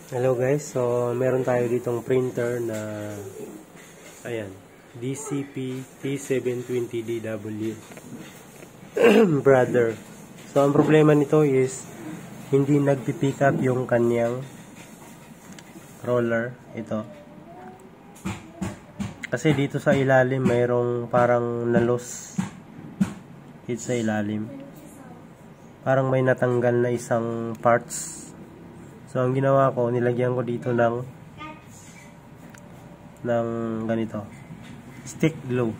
Hello guys, so meron tayo ditong printer na ayan, DCP T720DW brother. So ang problema nito is hindi nagpi-pick up yung kanyang roller ito. Kasi dito sa ilalim mayroong parang na-loss dito sa ilalim. Parang may natanggal na isang parts. So, ang ginawa ko, nilagyan ko dito ng ganito, stick glue.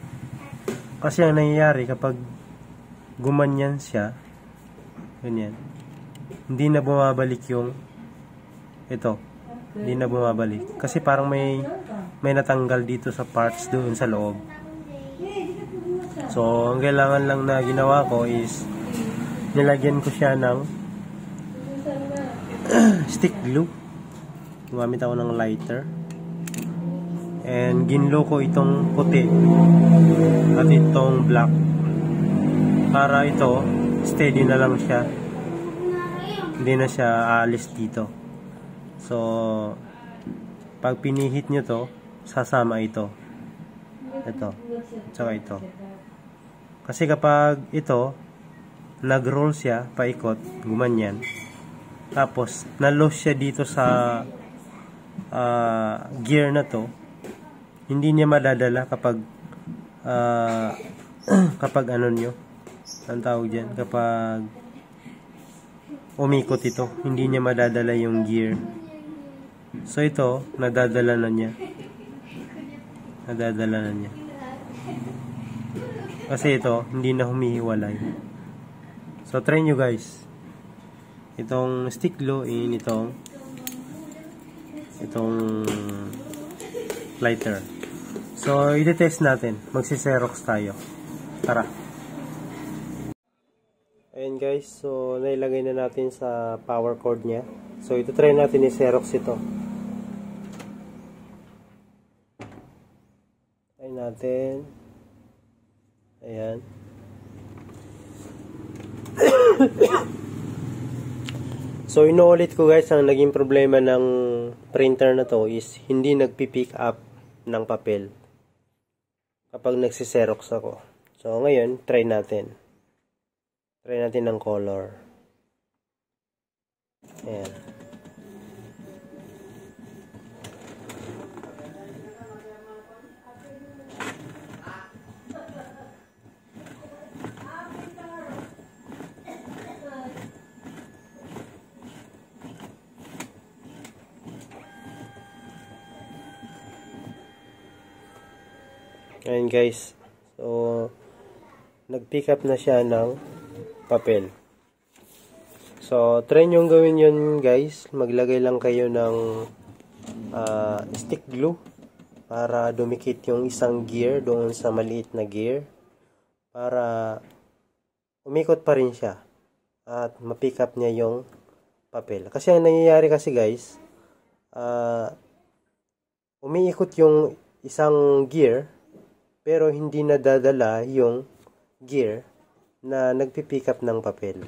Kasi ang nangyayari kapag gumanyan siya, ganyan, hindi na bumabalik yung ito. Hindi na bumabalik. Kasi parang may natanggal dito sa parts doon sa loob. So, ang kailangan lang na ginawa ko is nilagyan ko siya ng stick glue. Gumamit ako ng lighter. And ginlo ko itong puti at itong black. Para ito, steady na lang siya. Hindi na siya aalis dito. So, pag pinihit nyo to, sasama ito. Ito. Tsaka ito. Kasi kapag ito, nag-roll siya, paikot, gumanyan. Tapos, na-loss siya dito sa gear na to. Hindi niya madadala kapag kapag ano nyo, ang tawag dyan, kapag umikot ito, hindi niya madadala yung gear. So, ito, nadadala na niya. Nadadala na niya. Kasi ito, hindi na humihiwalay. So, try nyo guys. Itong stick glue in itong lighter. So, i-test natin. Magsi-xerox tayo. Tara. Ayan guys. So, nailagay na natin sa power cord niya. So, ito try natin i-xerox ito. Try natin. Ayan. So, inuulit ko guys, ang naging problema ng printer na to is hindi nagpi-pick up ng papel kapag nagsiserox ako. So, ngayon, try natin. Try natin ng color. Ayan. Ayan guys, so nag-pick up na siya ng papel. So try nyo gawin yun guys, maglagay lang kayo ng stick glue para dumikit yung isang gear doon sa maliit na gear para umikot pa rin siya at ma-pick up niya yung papel. Kasi ang nangyayari kasi guys, umiikot yung isang gear pero hindi nadadala yung gear na nagpi-pick up ng papel.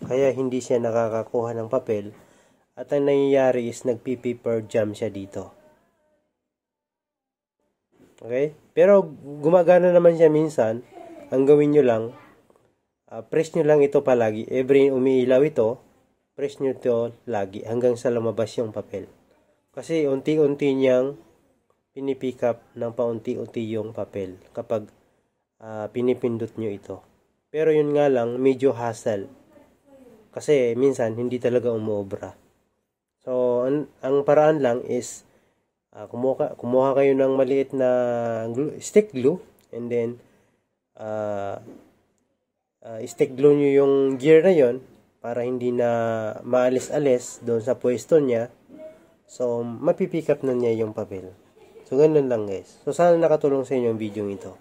Kaya hindi siya nakakakuha ng papel. At ang nangyayari is nagpi-paper jam siya dito. Okay? Pero gumagana naman siya minsan. Ang gawin nyo lang, press nyo lang ito palagi. Every umiilaw ito, press nyo ito lagi hanggang sa lumabas yung papel. Kasi unti-unti niyang pinipick up ng paunti-unti yung papel kapag pinipindot nyo ito. Pero yun nga lang, medyo hassle. Kasi minsan, hindi talaga umuobra. So, ang paraan lang is kumuha kayo ng maliit na stick glue and then stick glue nyo yung gear na yon para hindi na maalis-alis doon sa pwesto niya. So, mapipick up na niya yung papel. So, ganun lang guys. So, sana nakatulong sa inyo yung video ito.